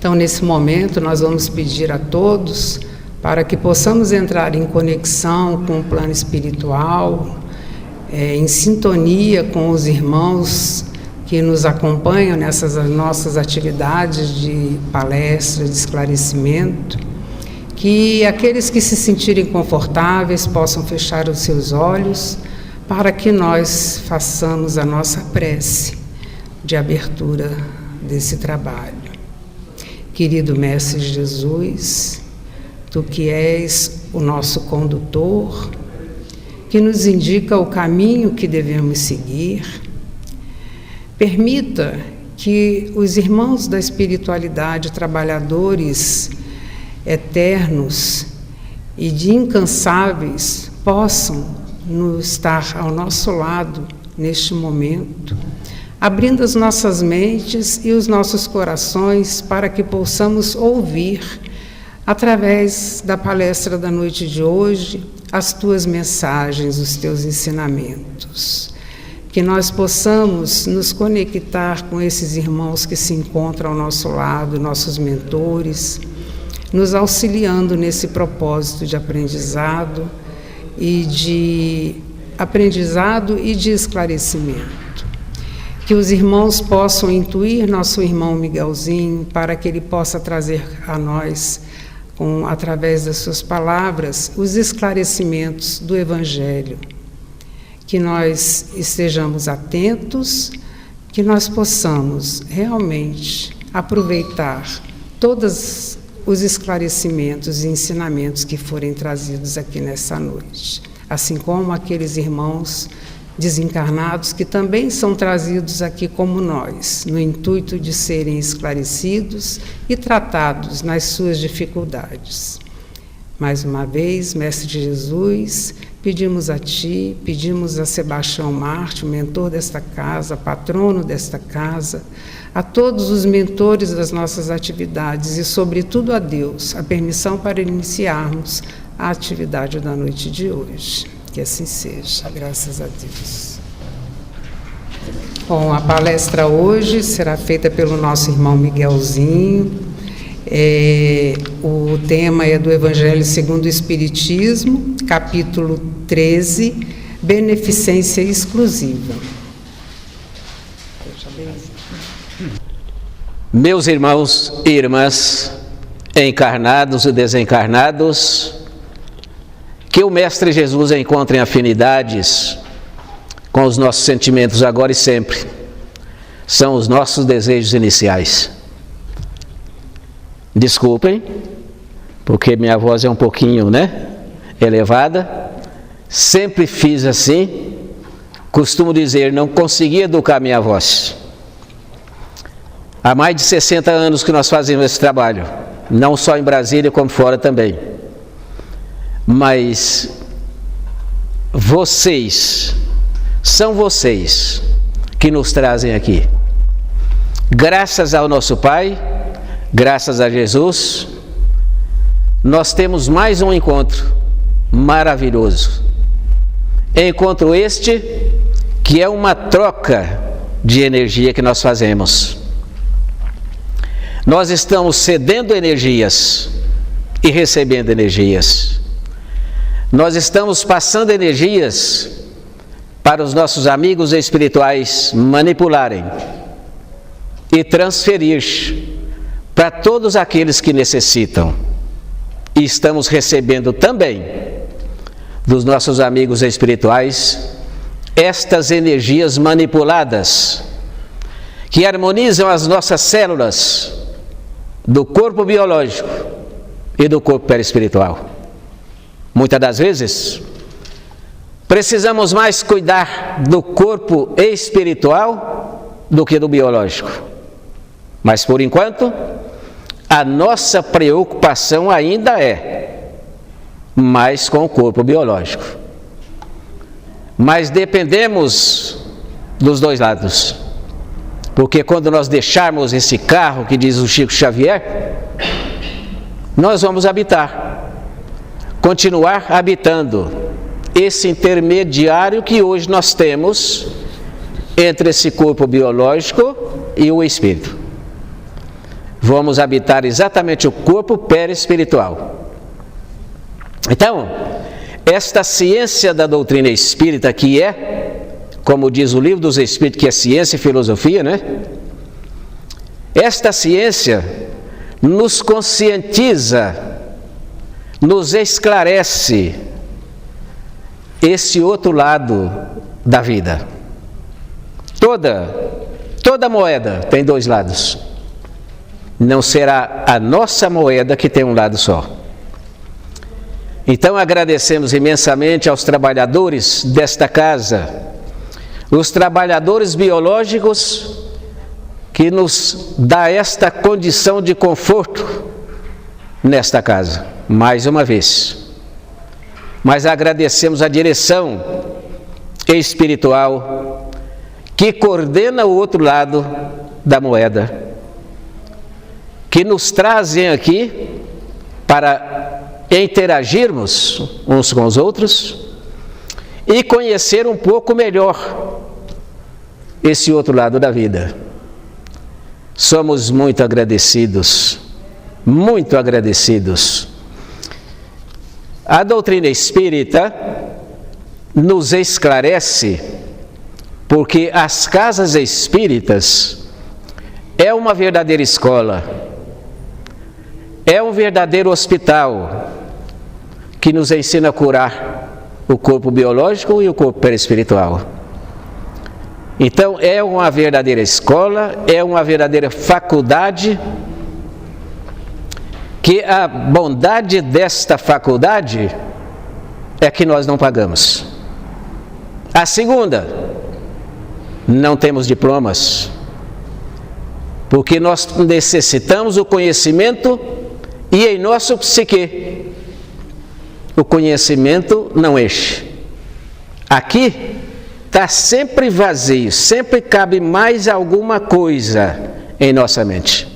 Então, nesse momento, nós vamos pedir a todos para que possamos entrar em conexão com o plano espiritual, em sintonia com os irmãos que nos acompanham nessas nossas atividades de palestra, de esclarecimento, que aqueles que se sentirem confortáveis possam fechar os seus olhos para que nós façamos a nossa prece de abertura desse trabalho. Querido Mestre Jesus, Tu que és o nosso condutor, que nos indica o caminho que devemos seguir, permita que os irmãos da espiritualidade, trabalhadores eternos e de incansáveis, possam estar ao nosso lado neste momento, abrindo as nossas mentes e os nossos corações para que possamos ouvir, através da palestra da noite de hoje, as Tuas mensagens, os Teus ensinamentos. Que nós possamos nos conectar com esses irmãos que se encontram ao nosso lado, nossos mentores, nos auxiliando nesse propósito de aprendizado e de esclarecimento. Que os irmãos possam intuir nosso irmão Miguelzinho para que ele possa trazer a nós, através das suas palavras, os esclarecimentos do Evangelho. Que nós estejamos atentos, que nós possamos realmente aproveitar todos os esclarecimentos e ensinamentos que forem trazidos aqui nessa noite, assim como aqueles irmãos desencarnados que também são trazidos aqui como nós, no intuito de serem esclarecidos e tratados nas suas dificuldades. Mais uma vez, Mestre Jesus, pedimos a Ti, pedimos a Sebastião Marte, o mentor desta casa, patrono desta casa, a todos os mentores das nossas atividades e, sobretudo, a Deus, a permissão para iniciarmos a atividade da noite de hoje. Que assim seja, graças a Deus. Bom, a palestra hoje será feita pelo nosso irmão Miguelzinho. O tema é do Evangelho segundo o Espiritismo, capítulo 13, Beneficência Exclusiva. Meus irmãos e irmãs, encarnados e desencarnados, que o Mestre Jesus encontre afinidades com os nossos sentimentos agora e sempre. São os nossos desejos iniciais. Desculpem, porque minha voz é um pouquinho, elevada. Sempre fiz assim. Costumo dizer, não consegui educar minha voz. Há mais de 60 anos que nós fazemos esse trabalho, não só em Brasília, como fora também. Mas são vocês que nos trazem aqui. Graças ao nosso Pai, graças a Jesus, nós temos mais um encontro maravilhoso. Encontro este que é uma troca de energia que nós fazemos. Nós estamos cedendo energias e recebendo energias. Nós estamos passando energias para os nossos amigos espirituais manipularem e transferir para todos aqueles que necessitam. E estamos recebendo também dos nossos amigos espirituais estas energias manipuladas que harmonizam as nossas células do corpo biológico e do corpo perispiritual. Muitas das vezes, precisamos mais cuidar do corpo espiritual do que do biológico. Mas, por enquanto, a nossa preocupação ainda é mais com o corpo biológico. Mas dependemos dos dois lados. Porque quando nós deixarmos esse carro, que diz o Chico Xavier, nós vamos continuar habitando esse intermediário que hoje nós temos entre esse corpo biológico e o espírito. vamos habitar exatamente o corpo perispiritual. Então, esta ciência da doutrina espírita, que é, como diz o Livro dos Espíritos, que é ciência e filosofia, né? Esta ciência nos conscientiza, nos esclarece esse outro lado da vida. Toda moeda tem dois lados. Não será a nossa moeda que tem um lado só. Então agradecemos imensamente aos trabalhadores desta casa, os trabalhadores biológicos que nos dá esta condição de conforto nesta casa, mais uma vez. Mas agradecemos a direção espiritual que coordena o outro lado da moeda, que nos trazem aqui para interagirmos uns com os outros e conhecer um pouco melhor esse outro lado da vida. Somos muito agradecidos, muito agradecidos. A doutrina espírita nos esclarece, porque as casas espíritas é uma verdadeira escola, é um verdadeiro hospital que nos ensina a curar o corpo biológico e o corpo perispiritual. Então é uma verdadeira escola, é uma verdadeira faculdade, que a bondade desta faculdade é que nós não pagamos. A segunda, não temos diplomas, porque nós necessitamos o conhecimento e em nosso psique o conhecimento não enche. Aqui está sempre vazio, sempre cabe mais alguma coisa em nossa mente.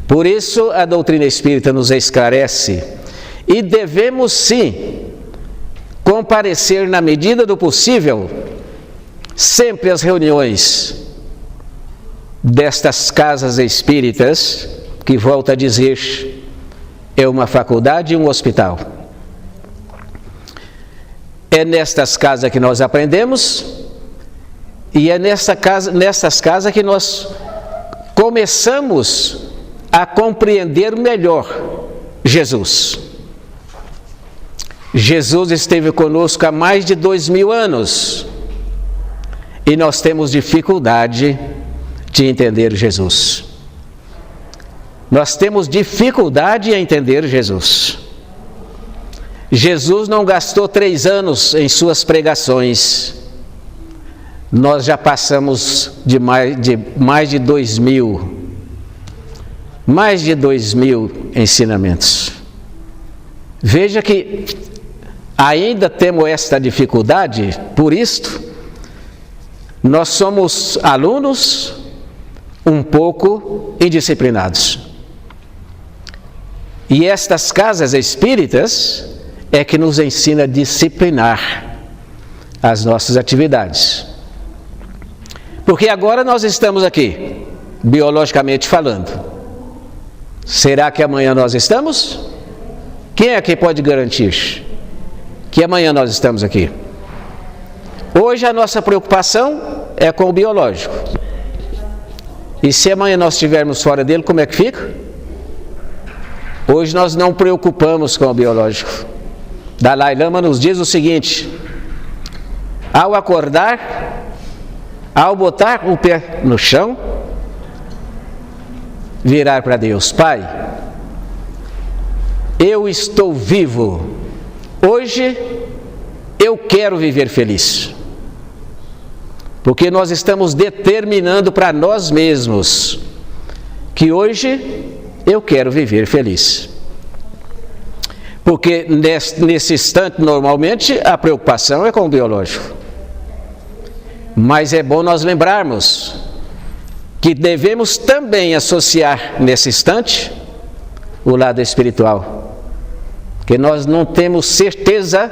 Por isso a doutrina espírita nos esclarece e devemos sim comparecer na medida do possível sempre às reuniões destas casas espíritas, que volto a dizer, é uma faculdade e um hospital. É nestas casas que nós aprendemos e é nestas casas que nós começamos a compreender melhor Jesus. Jesus esteve conosco há mais de 2000 anos e nós temos dificuldade de entender Jesus. Nós temos dificuldade em entender Jesus. Jesus não gastou 3 anos em suas pregações. Nós já passamos de mais de 2000 ensinamentos. Veja que ainda temos esta dificuldade, por isto, nós somos alunos um pouco indisciplinados. E estas casas espíritas é que nos ensina a disciplinar as nossas atividades. Porque agora nós estamos aqui, biologicamente falando. Será que amanhã nós estamos? Quem é que pode garantir que amanhã nós estamos aqui? Hoje a nossa preocupação é com o biológico. E se amanhã nós estivermos fora dele, como é que fica? Hoje nós não preocupamos com o biológico. Dalai Lama nos diz o seguinte: ao acordar, ao botar o pé no chão, virar para Deus: Pai, eu estou vivo, hoje eu quero viver feliz. Porque nós estamos determinando para nós mesmos que hoje eu quero viver feliz. Porque nesse instante, normalmente, a preocupação é com o biológico. Mas é bom nós lembrarmos que devemos também associar nesse instante o lado espiritual. Porque nós não temos certeza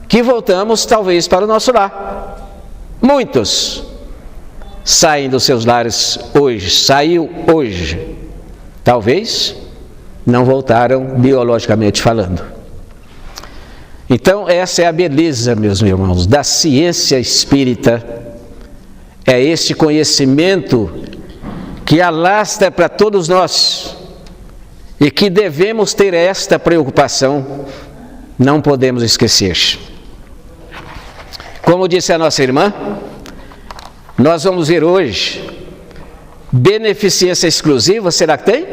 que voltamos talvez para o nosso lar. Muitos saem dos seus lares hoje, saiu hoje, talvez não voltaram biologicamente falando. Então essa é a beleza, meus irmãos, da ciência espírita, é este conhecimento que alastra para todos nós e que devemos ter esta preocupação, não podemos esquecer. Como disse a nossa irmã, nós vamos ver hoje, beneficência exclusiva, será que tem?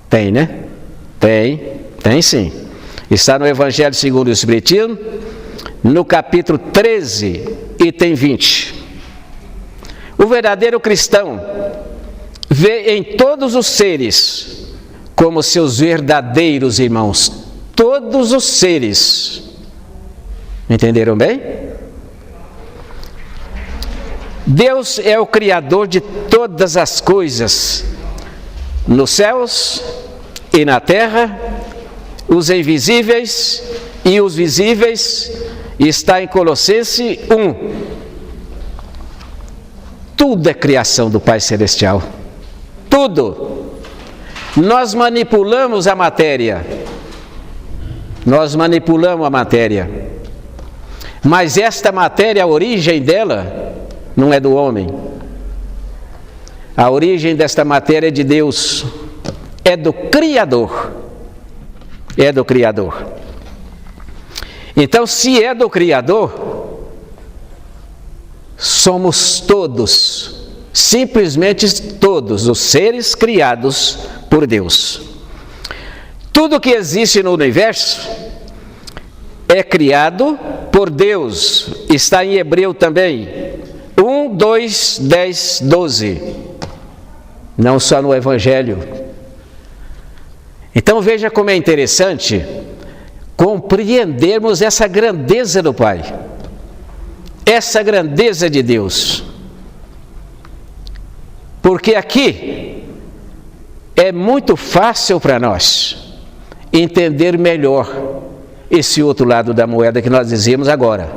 Tem, né? Tem sim. Está no Evangelho segundo o Espiritismo, no capítulo 13, item 20. O verdadeiro cristão vê em todos os seres como seus verdadeiros irmãos. Todos os seres. Entenderam bem? Deus é o Criador de todas as coisas, nos céus e na terra, os invisíveis e os visíveis, está em Colossenses 1. Tudo é criação do Pai Celestial. Tudo. Nós manipulamos a matéria. Mas esta matéria, a origem dela, não é do homem. A origem desta matéria é de Deus. É do Criador. Então, se é do Criador, somos todos, simplesmente todos, os seres criados por Deus. Tudo que existe no universo é criado por Deus. Está em Hebreu também, 1, 2, 10, 12. Não só no Evangelho. Então veja como é interessante compreendermos essa grandeza do Pai, essa grandeza de Deus. Porque aqui é muito fácil para nós entender melhor esse outro lado da moeda que nós dizíamos agora.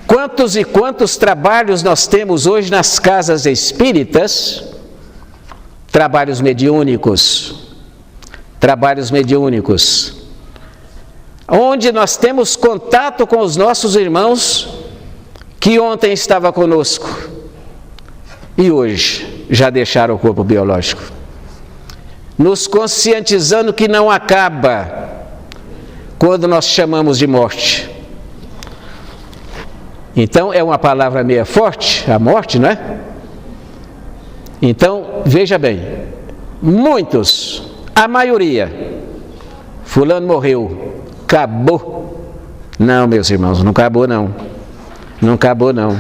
Quantos e quantos trabalhos nós temos hoje nas casas espíritas, trabalhos mediúnicos, onde nós temos contato com os nossos irmãos que ontem estavam conosco e hoje já deixaram o corpo biológico, nos conscientizando que não acaba quando nós chamamos de morte. Então é uma palavra meio forte, a morte, não é? Então, veja bem, muitos, a maioria, fulano morreu, acabou. Não, meus irmãos, não acabou não. Não acabou não.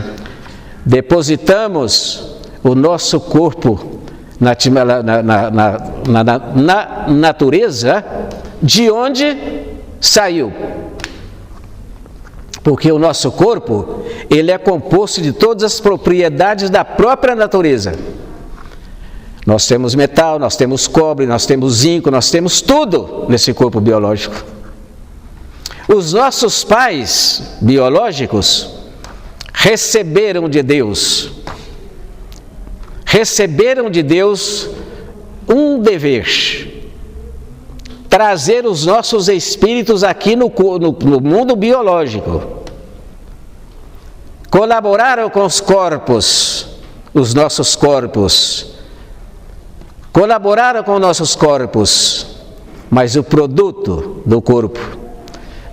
Depositamos o nosso corpo na natureza de onde saiu. Porque o nosso corpo, ele é composto de todas as propriedades da própria natureza. Nós temos metal, nós temos cobre, nós temos zinco, nós temos tudo nesse corpo biológico. Os nossos pais biológicos receberam de Deus um dever: trazer os nossos espíritos aqui no mundo biológico. Colaboraram com os corpos, os nossos corpos. Colaboraram com nossos corpos, mas o produto do corpo,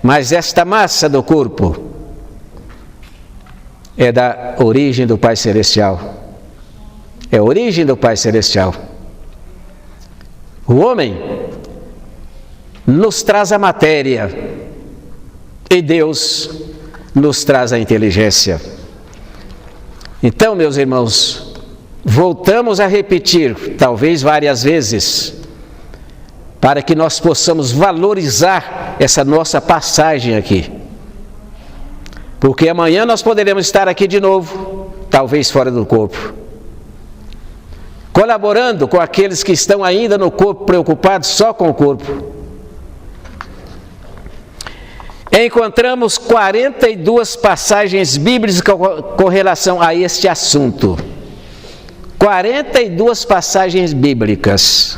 mas esta massa do corpo, é da origem do Pai Celestial. É a origem do Pai Celestial. O homem nos traz a matéria e Deus nos traz a inteligência. Então, meus irmãos, voltamos a repetir, talvez várias vezes, para que nós possamos valorizar essa nossa passagem aqui. Porque amanhã nós poderemos estar aqui de novo, talvez fora do corpo, colaborando com aqueles que estão ainda no corpo, preocupados só com o corpo. encontramos 42 passagens bíblicas com relação a este assunto. 42 passagens bíblicas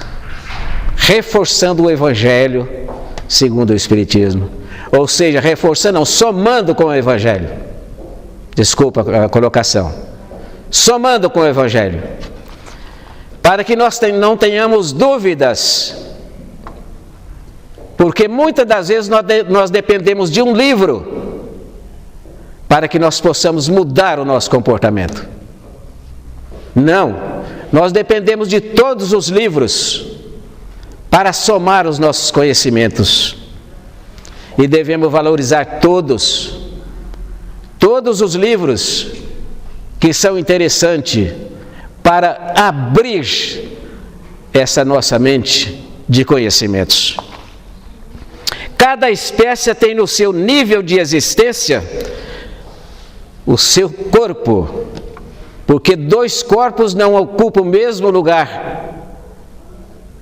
reforçando o Evangelho segundo o Espiritismo. Ou seja, reforçando, não, somando com o Evangelho. Desculpa a colocação. Somando com o Evangelho. Para que nós não tenhamos dúvidas. Porque muitas das vezes nós dependemos de um livro para que nós possamos mudar o nosso comportamento. Não, nós dependemos de todos os livros para somar os nossos conhecimentos. E devemos valorizar todos os livros que são interessantes para abrir essa nossa mente de conhecimentos. Cada espécie tem no seu nível de existência o seu corpo, porque 2 corpos não ocupam o mesmo lugar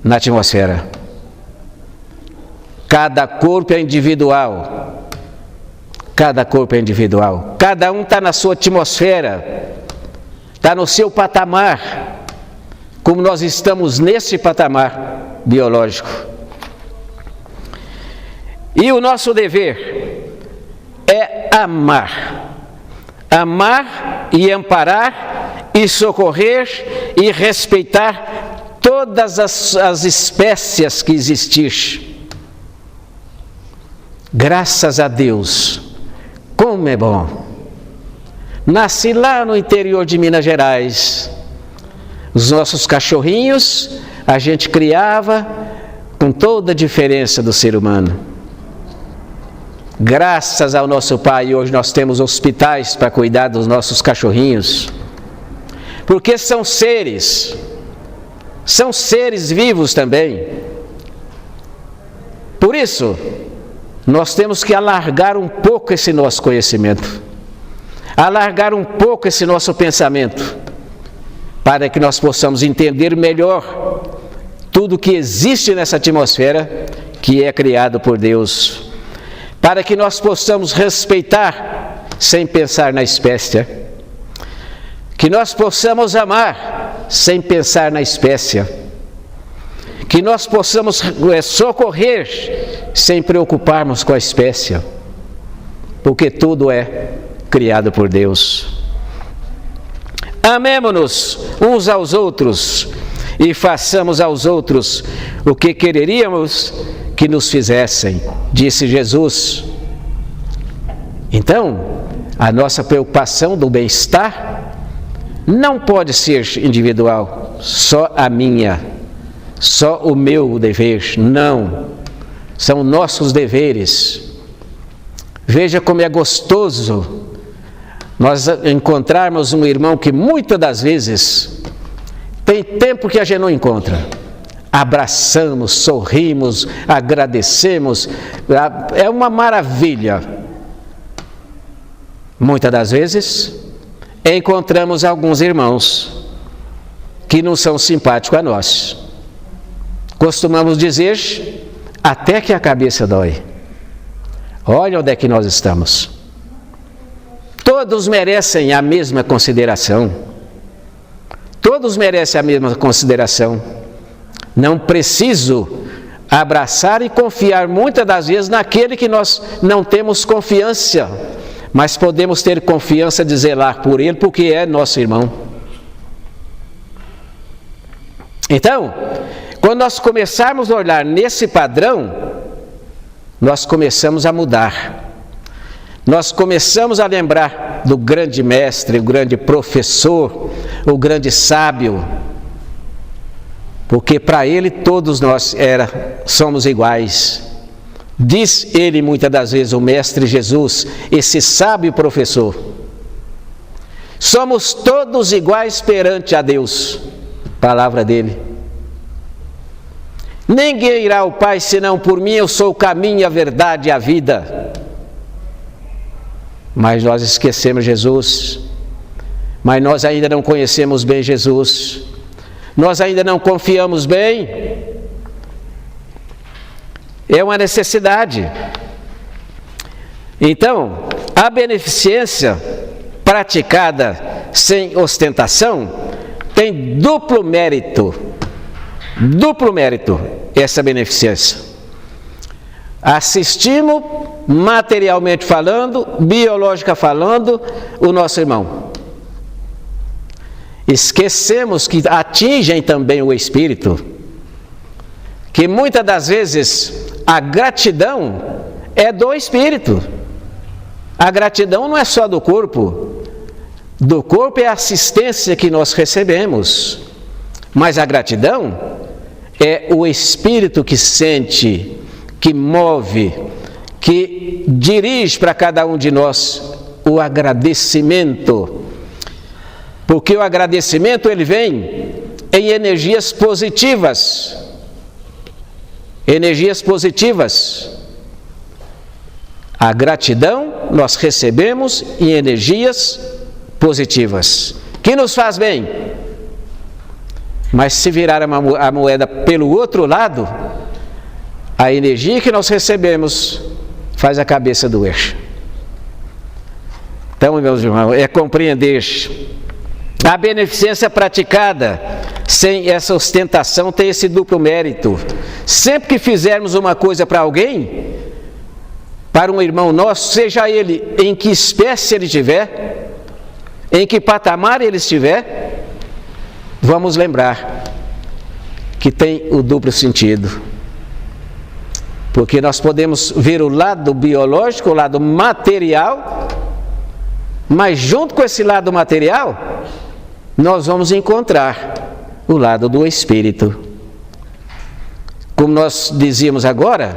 na atmosfera. Cada corpo é individual. Cada corpo é individual. Cada um está na sua atmosfera, está no seu patamar, como nós estamos nesse patamar biológico. E o nosso dever é amar. Amar e amparar e socorrer e respeitar todas as espécies que existir. Graças a Deus, como é bom. Nasci lá no interior de Minas Gerais. Os nossos cachorrinhos a gente criava com toda a diferença do ser humano. Graças ao nosso Pai, hoje nós temos hospitais para cuidar dos nossos cachorrinhos. Porque são seres vivos também. Por isso, nós temos que alargar um pouco esse nosso conhecimento, alargar um pouco esse nosso pensamento, para que nós possamos entender melhor tudo que existe nessa atmosfera que é criado por Deus, para que nós possamos respeitar sem pensar na espécie, que nós possamos amar sem pensar na espécie, que nós possamos socorrer sem preocuparmos com a espécie, porque tudo é criado por Deus. Amemo-nos uns aos outros e façamos aos outros o que quereríamos que nos fizessem, disse Jesus. Então, a nossa preocupação do bem-estar não pode ser individual, só a minha, só o meu dever, não. São nossos deveres. Veja como é gostoso nós encontrarmos um irmão que muitas das vezes tem tempo que a gente não encontra. Abraçamos, sorrimos, agradecemos, é uma maravilha. Muitas das vezes encontramos alguns irmãos que não são simpáticos a nós. Costumamos dizer, até que a cabeça dói. Olha onde é que nós estamos. Todos merecem a mesma consideração. Todos merecem a mesma consideração. Não preciso abraçar e confiar muitas das vezes naquele que nós não temos confiança, mas podemos ter confiança de zelar por ele, porque é nosso irmão. Então, quando nós começarmos a olhar nesse padrão, nós começamos a mudar. Nós começamos a lembrar do grande mestre, o grande professor, o grande sábio, porque para ele todos nós somos iguais. Diz ele muitas das vezes, o mestre Jesus, esse sábio professor, somos todos iguais perante a Deus, palavra dele. Ninguém irá ao Pai senão por mim, eu sou o caminho, a verdade e a vida. Mas nós esquecemos Jesus, mas nós ainda não conhecemos bem Jesus, nós ainda não confiamos bem. É uma necessidade. Então, a beneficência praticada sem ostentação tem duplo mérito essa beneficência. Assistimos, materialmente falando, biológica falando, o nosso irmão. Esquecemos que atingem também o espírito, que muitas das vezes a gratidão é do espírito. A gratidão não é só do corpo é a assistência que nós recebemos, mas a gratidão é o espírito que sente, que move, que dirige para cada um de nós o agradecimento, porque o agradecimento ele vem em energias positivas, a gratidão nós recebemos em energias positivas, que nos faz bem. Mas se virar a moeda pelo outro lado, a energia que nós recebemos faz a cabeça doer. Então, meus irmãos, é compreender a beneficência praticada sem essa ostentação tem esse duplo mérito. Sempre que fizermos uma coisa para alguém, para um irmão nosso, seja ele em que espécie ele estiver, em que patamar ele estiver, vamos lembrar que tem o duplo sentido. Porque nós podemos ver o lado biológico, o lado material, mas junto com esse lado material, nós vamos encontrar o lado do espírito. Como nós dizíamos agora,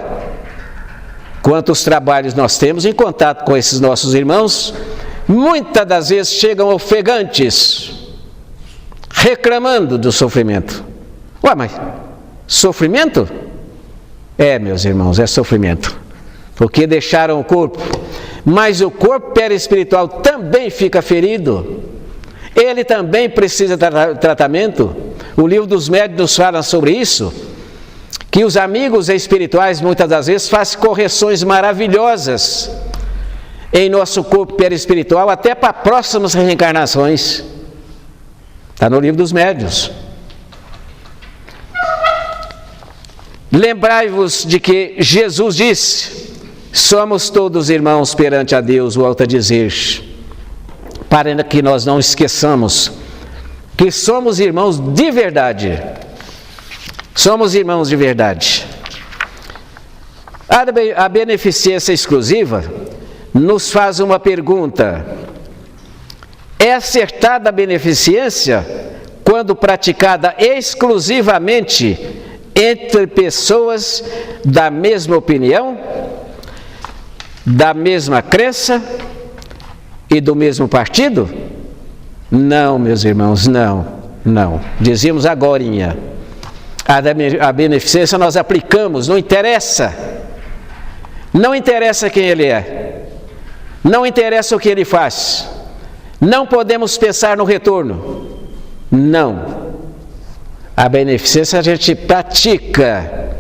quantos trabalhos nós temos em contato com esses nossos irmãos, muitas das vezes chegam ofegantes, reclamando do sofrimento. Ué, mas sofrimento? Meus irmãos, é sofrimento, porque deixaram o corpo, mas o corpo perispiritual também fica ferido, ele também precisa de tratamento. O livro dos médiuns nos fala sobre isso, que os amigos espirituais muitas das vezes fazem correções maravilhosas em nosso corpo perispiritual, até para próximas reencarnações. Está no livro dos médiuns. Lembrai-vos de que Jesus disse: somos todos irmãos perante a Deus, volta a dizer, para que nós não esqueçamos que somos irmãos de verdade. Somos irmãos de verdade. A beneficência exclusiva nos faz uma pergunta: é acertada a beneficência quando praticada exclusivamente entre pessoas da mesma opinião, da mesma crença e do mesmo partido? Não, meus irmãos, não. Dizíamos agorinha, a beneficência nós aplicamos, não interessa quem ele é, não interessa o que ele faz, não podemos pensar no retorno, não. A beneficência a gente pratica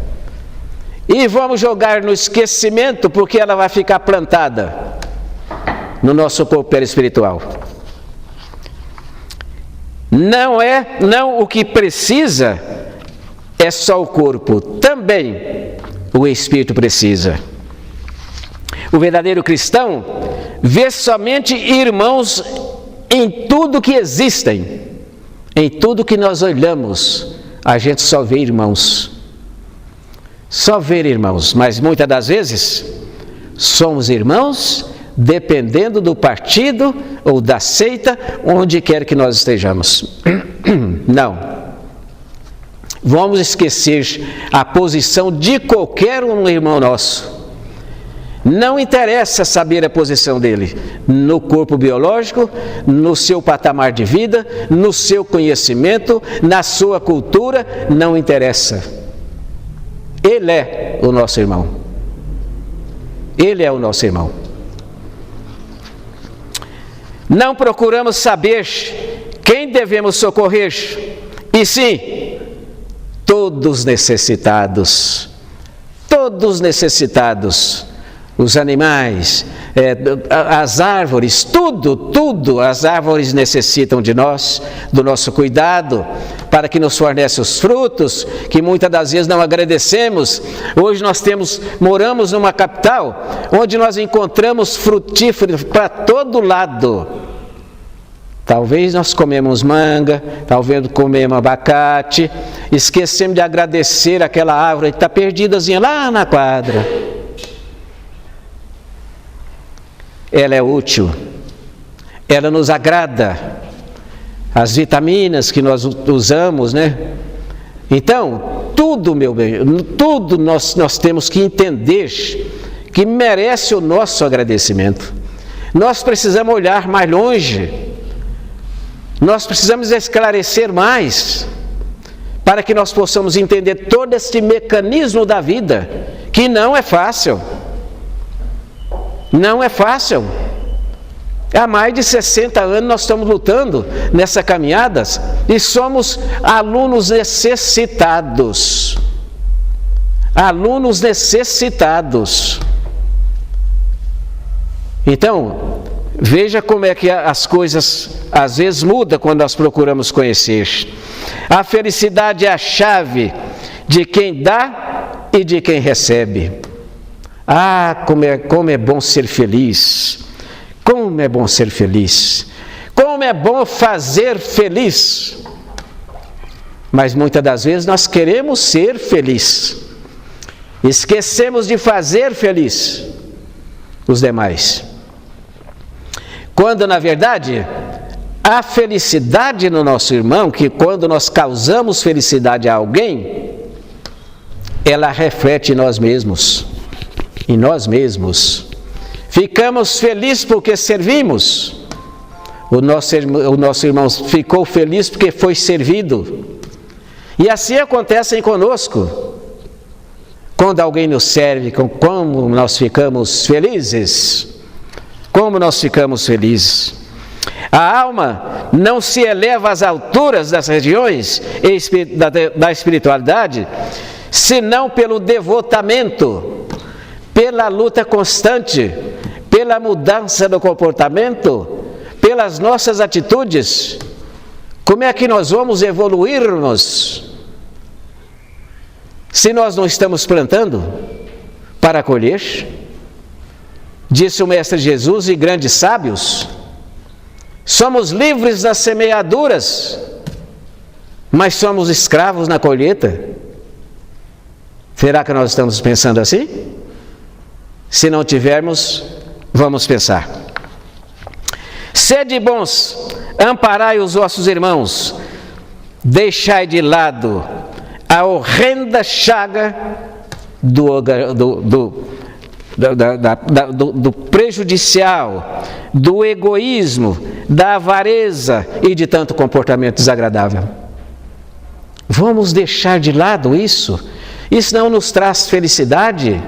e vamos jogar no esquecimento, porque ela vai ficar plantada no nosso corpo perispiritual. Não o que precisa é só o corpo, também o espírito precisa. O verdadeiro cristão vê somente irmãos em tudo que existem. Em tudo que nós olhamos, a gente só vê irmãos. Só ver irmãos, mas muitas das vezes somos irmãos dependendo do partido ou da seita, onde quer que nós estejamos. Não. Vamos esquecer a posição de qualquer um irmão nosso. Não interessa saber a posição dele no corpo biológico, no seu patamar de vida, no seu conhecimento, na sua cultura, não interessa. Ele é o nosso irmão. Ele é o nosso irmão. Não procuramos saber quem devemos socorrer, e sim, todos necessitados os animais, as árvores, tudo as árvores necessitam de nós, do nosso cuidado, para que nos forneça os frutos, que muitas das vezes não agradecemos. Hoje moramos numa capital, onde nós encontramos frutíferos para todo lado. Talvez nós comemos manga, talvez comemos abacate, esquecemos de agradecer aquela árvore que está perdidazinha lá na quadra. Ela é útil, ela nos agrada, as vitaminas que nós usamos, né? Então, tudo, meu bem, tudo nós temos que entender que merece o nosso agradecimento. Nós precisamos olhar mais longe, nós precisamos esclarecer mais, para que nós possamos entender todo este mecanismo da vida, que não é fácil. Não é fácil. Há mais de 60 anos nós estamos lutando nessa caminhada e somos alunos necessitados. Alunos necessitados. Então, veja como é que as coisas às vezes mudam quando nós procuramos conhecer. A felicidade é a chave de quem dá e de quem recebe. Ah, como é bom ser feliz, como é bom ser feliz, como é bom fazer feliz. Mas muitas das vezes nós queremos ser felizes, esquecemos de fazer feliz os demais. Quando na verdade, a felicidade no nosso irmão, que quando nós causamos felicidade a alguém, ela reflete em nós mesmos. Em nós mesmos. Ficamos felizes porque servimos. O nosso irmão ficou feliz porque foi servido. E assim acontece conosco. Quando alguém nos serve, como nós ficamos felizes. Como nós ficamos felizes. A alma não se eleva às alturas das regiões da espiritualidade, senão pelo devotamento, pela luta constante, pela mudança do comportamento, pelas nossas atitudes. Como é que nós vamos evoluirmos se nós não estamos plantando para colher? Disse o Mestre Jesus e grandes sábios: somos livres das semeaduras, mas somos escravos na colheita. Será que nós estamos pensando assim? Se não tivermos, vamos pensar. Sede bons, amparai os vossos irmãos, deixai de lado a horrenda chaga do prejudicial, do egoísmo, da avareza e de tanto comportamento desagradável. Vamos deixar de lado isso? Isso não nos traz felicidade?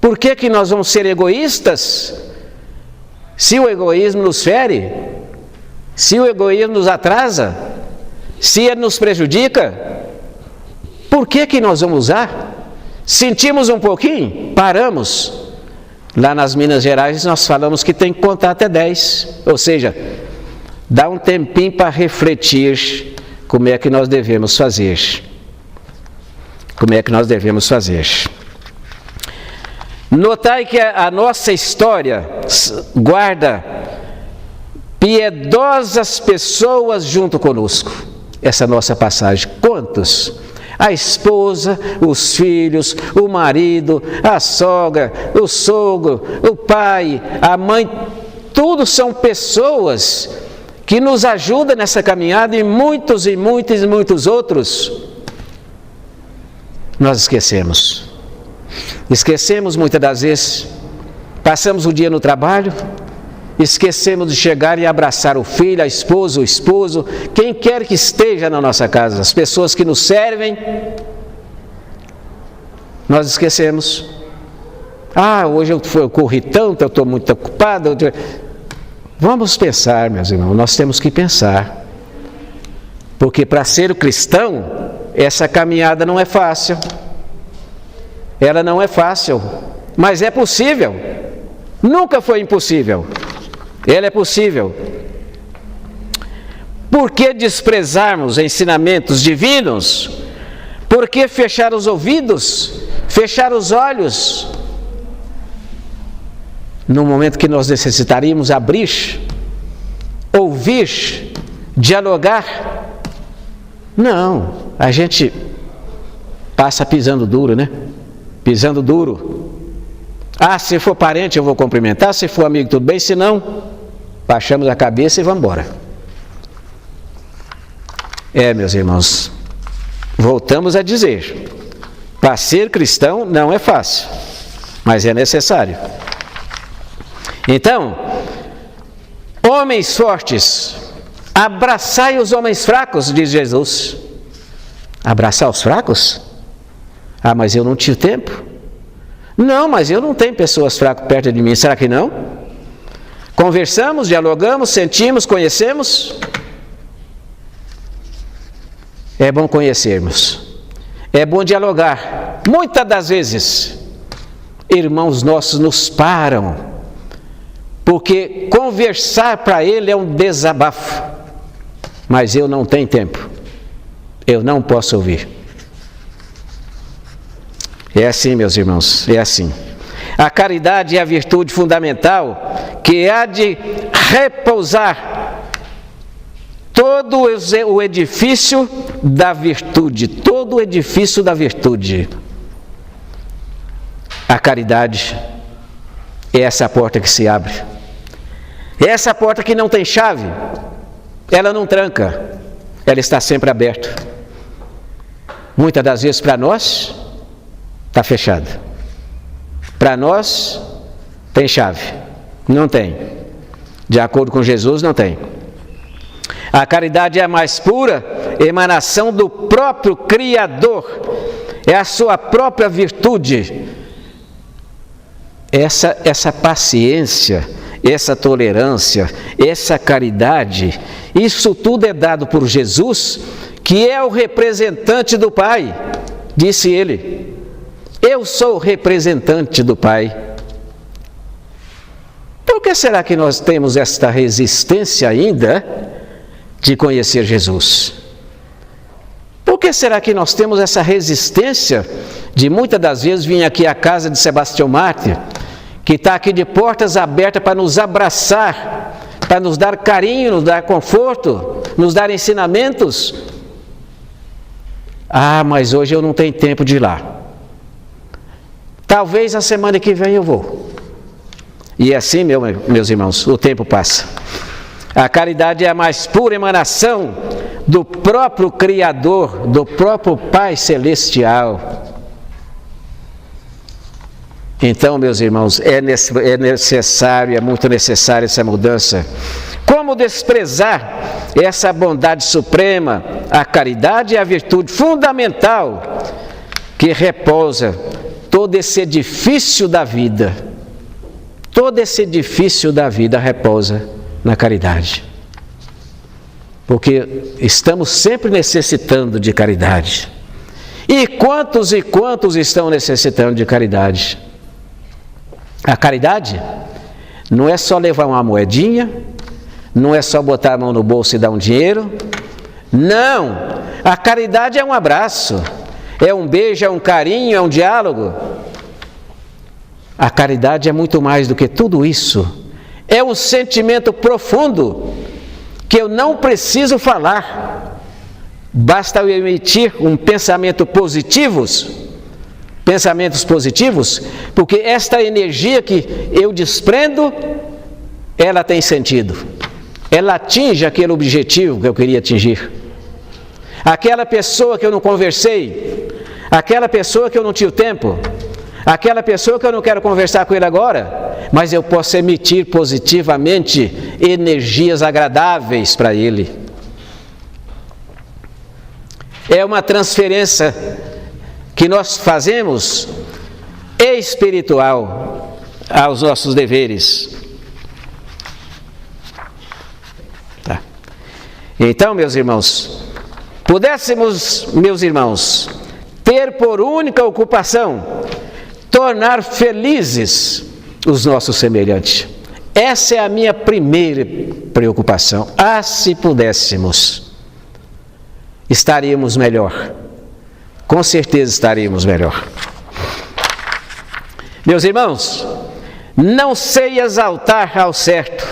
Por que nós vamos ser egoístas? Se o egoísmo nos fere, se o egoísmo nos atrasa, se ele nos prejudica, por que nós vamos usar? Sentimos um pouquinho, paramos. Lá nas Minas Gerais nós falamos que tem que contar até 10, ou seja, dá um tempinho para refletir como é que nós devemos fazer. Como é que nós devemos fazer? Notai que a nossa história guarda piedosas pessoas junto conosco. Essa nossa passagem, quantos? A esposa, os filhos, o marido, a sogra, o sogro, o pai, a mãe, todos são pessoas que nos ajudam nessa caminhada e muitos outros nós esquecemos. Esquecemos muitas das vezes, passamos o dia no trabalho, esquecemos de chegar e abraçar o filho, a esposa, o esposo, quem quer que esteja na nossa casa, as pessoas que nos servem, nós esquecemos. Hoje eu corri tanto, eu estou muito ocupado. Vamos pensar, meus irmãos, nós temos que pensar, porque para ser cristão, essa caminhada não é fácil. Ela não é fácil. mas é possível. Nunca foi impossível. Ele é possível. Por que desprezarmos ensinamentos divinos? Por que fechar os ouvidos? Fechar os olhos? No momento que nós necessitaríamos abrir, ouvir, dialogar. Não, a gente passa pisando duro, né? Pisando duro. Ah, se for parente eu vou cumprimentar, se for amigo tudo bem, se não, baixamos a cabeça e vamos embora. Meus irmãos, voltamos a dizer, para ser cristão não é fácil, mas é necessário. Então, homens fortes, abraçai os homens fracos, diz Jesus. Abraçar os fracos? Ah, mas eu não tive tempo. Não, mas eu não tenho pessoas fracas perto de mim, será que não? Conversamos, dialogamos, sentimos, conhecemos. É bom conhecermos, é bom dialogar. Muitas das vezes, irmãos nossos nos param, porque conversar para ele é um desabafo, mas eu não tenho tempo, eu não posso ouvir. É assim, meus irmãos, é assim. A caridade é a virtude fundamental que há de repousar todo o edifício da virtude, todo o edifício da virtude. A caridade é essa porta que se abre. É essa porta que não tem chave, ela não tranca, ela está sempre aberta. Muitas das vezes para nós está fechada. Para nós tem chave, não tem. De acordo com Jesus, não tem. A caridade é a mais pura emanação do próprio Criador, é a sua própria virtude. Essa paciência, essa tolerância, essa caridade, isso tudo é dado por Jesus, que é o representante do Pai. Disse ele: eu sou o representante do Pai. Por que será que nós temos esta resistência ainda de conhecer Jesus? Por que será que nós temos essa resistência de muitas das vezes vir aqui à casa de Sebastião Mártir, que está aqui de portas abertas para nos abraçar, para nos dar carinho, nos dar conforto, nos dar ensinamentos? Ah, mas hoje eu não tenho tempo de ir lá. Talvez a semana que vem eu vou. E assim, meus irmãos, o tempo passa. A caridade é a mais pura emanação do próprio Criador, do próprio Pai Celestial. Então, meus irmãos, é necessário, é muito necessária essa mudança. Como desprezar essa bondade suprema? A caridade é a virtude fundamental que repousa todo esse edifício da vida. Todo esse edifício da vida repousa na caridade. Porque estamos sempre necessitando de caridade. E quantos estão necessitando de caridade? A caridade não é só levar uma moedinha, não é só botar a mão no bolso e dar um dinheiro. Não! A caridade é um abraço, é um beijo, é um carinho, é um diálogo. A caridade é muito mais do que tudo isso. É um sentimento profundo que eu não preciso falar. Basta eu emitir pensamentos positivos, porque esta energia que eu desprendo, ela tem sentido. Ela atinge aquele objetivo que eu queria atingir. Aquela pessoa que eu não conversei, aquela pessoa que eu não tive tempo, aquela pessoa que eu não quero conversar com ele agora, mas eu posso emitir positivamente energias agradáveis para ele. É uma transferência que nós fazemos espiritual aos nossos deveres. Tá. Então, meus irmãos, pudéssemos, meus irmãos, ter por única ocupação tornar felizes os nossos semelhantes. Essa é a minha primeira preocupação. Se pudéssemos, estaríamos melhor. Com certeza estaríamos melhor. Meus irmãos, não sei exaltar ao certo,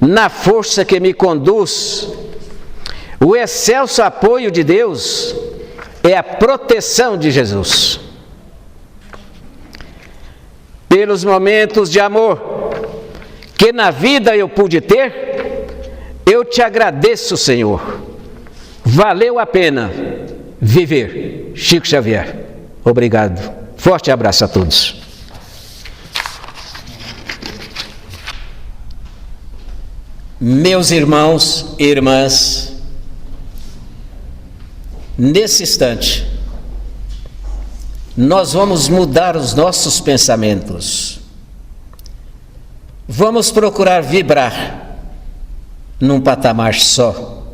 na força que me conduz. O excelso apoio de Deus é a proteção de Jesus. Pelos momentos de amor que na vida eu pude ter, eu te agradeço, Senhor. Valeu a pena viver. Chico Xavier. Obrigado. Forte abraço a todos. Meus irmãos e irmãs, nesse instante, nós vamos mudar os nossos pensamentos. Vamos procurar vibrar num patamar só,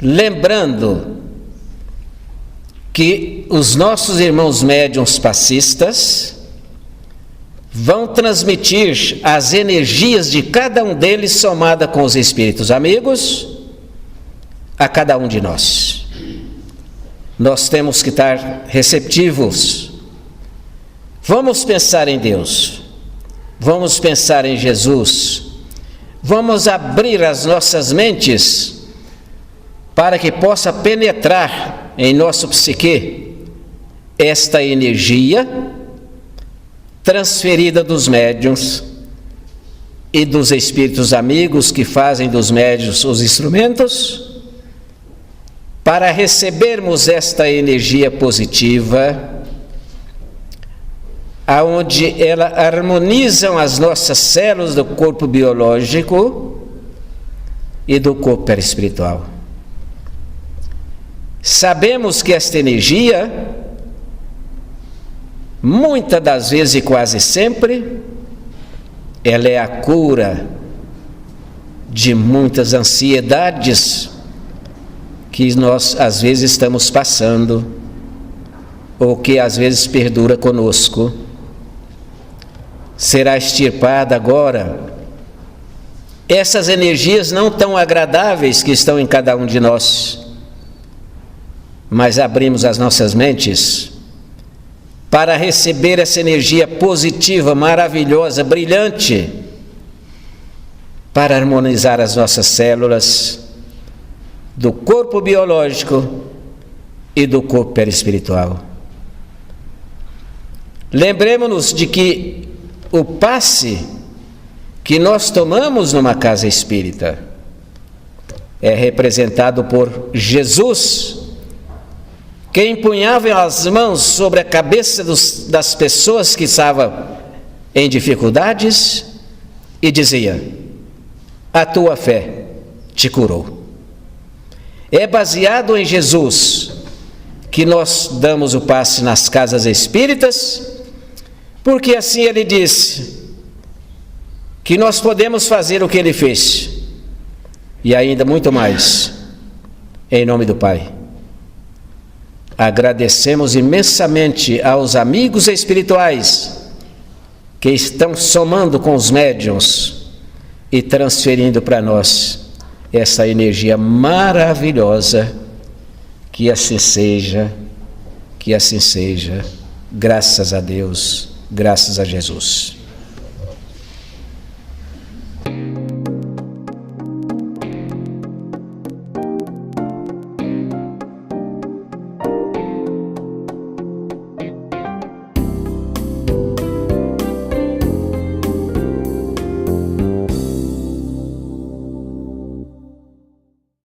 lembrando que os nossos irmãos médiuns passistas vão transmitir as energias de cada um deles somada com os espíritos amigos a cada um de nós. Nós temos que estar receptivos. Vamos pensar em Deus. Vamos pensar em Jesus. Vamos abrir as nossas mentes para que possa penetrar em nosso psique esta energia transferida dos médiuns e dos espíritos amigos que fazem dos médiuns os instrumentos, para recebermos esta energia positiva, aonde ela harmonizam as nossas células do corpo biológico e do corpo perispiritual. Sabemos que esta energia, muitas das vezes e quase sempre, ela é a cura de muitas ansiedades que nós às vezes estamos passando, ou que às vezes perdura conosco. Será extirpada agora essas energias não tão agradáveis que estão em cada um de nós, mas abrimos as nossas mentes para receber essa energia positiva, maravilhosa, brilhante, para harmonizar as nossas células do corpo biológico e do corpo perispiritual. Lembremos-nos de que o passe que nós tomamos numa casa espírita é representado por Jesus, que empunhava as mãos sobre a cabeça das pessoas que estavam em dificuldades e dizia: a tua fé te curou. É baseado em Jesus que nós damos o passe nas casas espíritas, porque assim ele disse que nós podemos fazer o que ele fez e ainda muito mais, em nome do Pai. Agradecemos imensamente aos amigos espirituais que estão somando com os médiuns e transferindo para nós essa energia maravilhosa. Que assim seja, que assim seja, graças a Deus, graças a Jesus.